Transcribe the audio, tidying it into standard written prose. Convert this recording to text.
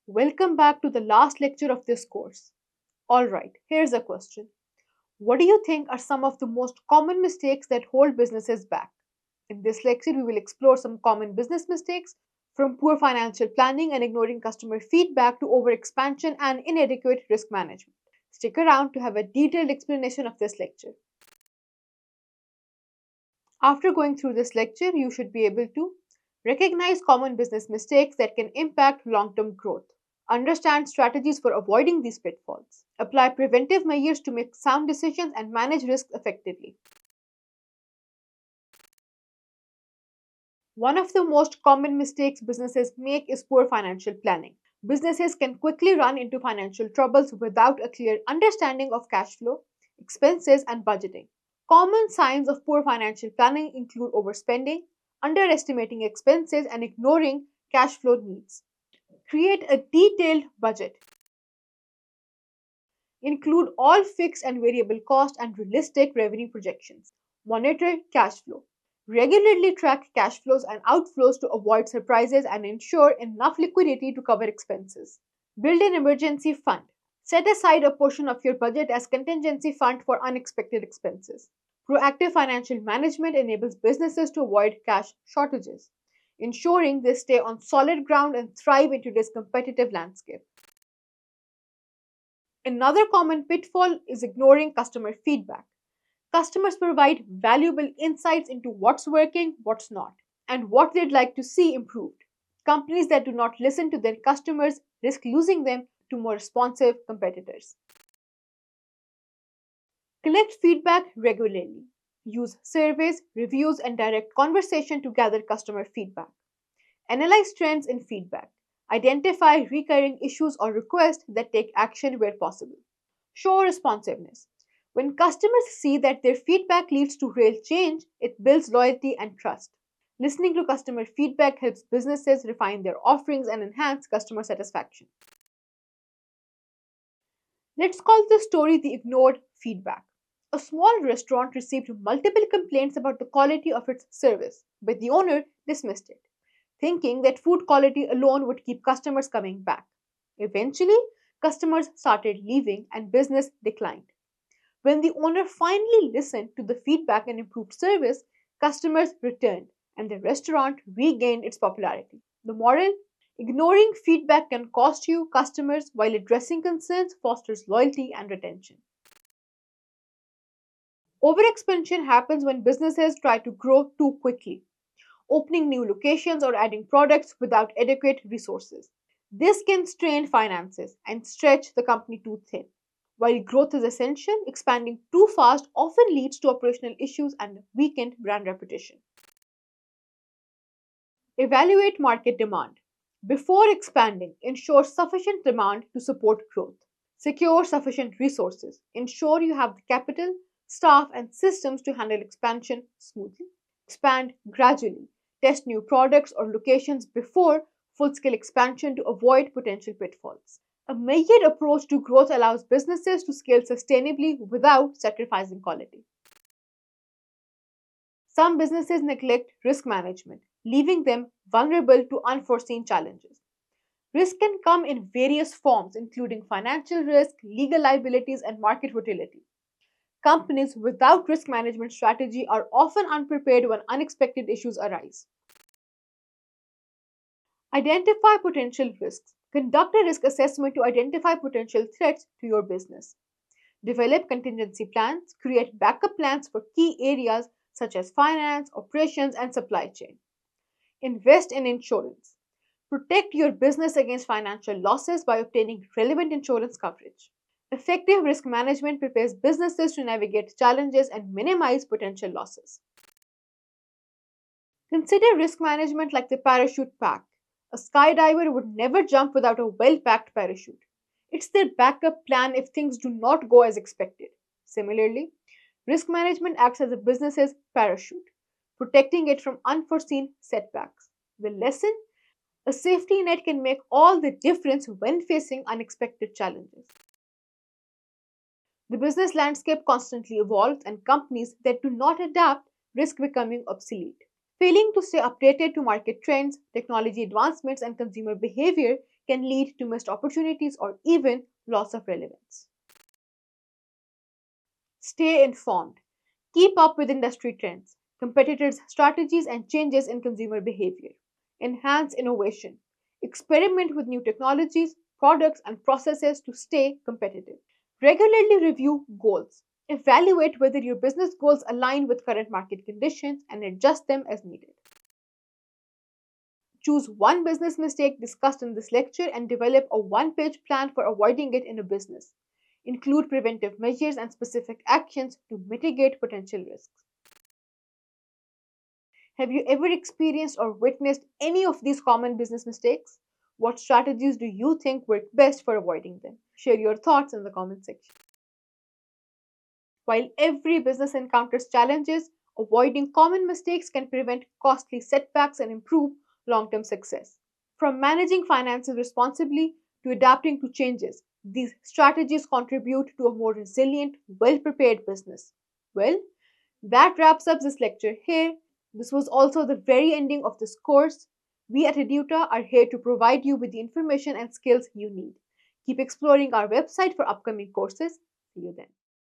Welcome back to the last lecture of this course. Alright, here's a question. What do you think are some of the most common mistakes that hold businesses back? In this lecture, we will explore some common business mistakes from poor financial planning and ignoring customer feedback to overexpansion and inadequate risk management. Stick around to have a detailed explanation of this lecture. After going through this lecture, you should be able to recognize common business mistakes that can impact long term growth, understand strategies for avoiding these pitfalls, apply preventive measures to make sound decisions, and manage risks effectively. One of the most common mistakes businesses make is poor financial planning. Businesses can quickly run into financial troubles without a clear understanding of cash flow, expenses, and budgeting. Common signs of poor financial planning include overspending, underestimating expenses, and ignoring cash flow needs. Create a detailed budget. Include all fixed and variable costs and realistic revenue projections. Monitor cash flow. Regularly track cash flows and outflows to avoid surprises and ensure enough liquidity to cover expenses. Build an emergency fund. Set aside a portion of your budget as contingency fund for unexpected expenses. Proactive financial management enables businesses to avoid cash shortages, ensuring they stay on solid ground and thrive in today's competitive landscape. Another common pitfall is ignoring customer feedback. Customers provide valuable insights into what's working, what's not, and what they'd like to see improved. Companies that do not listen to their customers risk losing them to more responsive competitors. Collect feedback regularly. Use surveys, reviews, and direct conversation to gather customer feedback. Analyze trends in feedback. Identify recurring issues or requests that take action where possible. Show responsiveness. When customers see that their feedback leads to real change, it builds loyalty and trust. Listening to customer feedback helps businesses refine their offerings and enhance customer satisfaction. Let's call this story the ignored feedback. A small restaurant received multiple complaints about the quality of its service, but the owner dismissed it, thinking that food quality alone would keep customers coming back. Eventually, customers started leaving and business declined. When the owner finally listened to the feedback and improved service, customers returned and the restaurant regained its popularity. The moral: ignoring feedback can cost you customers, while addressing concerns fosters loyalty and retention. Overexpansion happens when businesses try to grow too quickly, opening new locations or adding products without adequate resources. This can strain finances and stretch the company too thin. While growth is essential, expanding too fast often leads to operational issues and weakened brand reputation. Evaluate market demand. Before expanding, ensure sufficient demand to support growth. Secure sufficient resources. Ensure you have the capital, staff, and systems to handle expansion smoothly. Expand gradually. Test new products or locations before full scale expansion to avoid potential pitfalls. A measured approach to growth allows businesses to scale sustainably without sacrificing quality. Some businesses neglect risk management, leaving them vulnerable to unforeseen challenges. Risk can come in various forms, including financial risk, legal liabilities, and market volatility. Companies without risk management strategy are often unprepared when unexpected issues arise. Identify potential risks. Conduct a risk assessment to identify potential threats to your business. Develop contingency plans. Create backup plans for key areas such as finance, operations, and supply chain. Invest in insurance. Protect your business against financial losses by obtaining relevant insurance coverage. Effective risk management prepares businesses to navigate challenges and minimize potential losses. Consider risk management like the parachute pack. A skydiver would never jump without a well packed parachute. It's their backup plan if things do not go as expected. Similarly, risk management acts as a business's parachute, protecting it from unforeseen setbacks. The lesson: a safety net can make all the difference when facing unexpected challenges. The business landscape constantly evolves, and companies that do not adapt risk becoming obsolete. Failing to stay updated to market trends, technology advancements, and consumer behavior can lead to missed opportunities or even loss of relevance. Stay informed. Keep up with industry trends, competitors' strategies, and changes in consumer behavior. Enhance innovation. Experiment with new technologies, products, and processes to stay competitive. Regularly review goals. Evaluate whether your business goals align with current market conditions and adjust them as needed. Choose one business mistake discussed in this lecture and develop a one-page plan for avoiding it in a business. Include preventive measures and specific actions to mitigate potential risks. Have you ever experienced or witnessed any of these common business mistakes? What strategies do you think work best for avoiding them? Share your thoughts in the comment section. While every business encounters challenges, avoiding common mistakes can prevent costly setbacks and improve long term success. From managing finances responsibly to adapting to changes, these strategies contribute to a more resilient, well prepared business. Well, that wraps up this lecture here. This was also the very ending of this course. We at Eduta are here to provide you with the information and skills you need. Keep exploring our website for upcoming courses. See you then.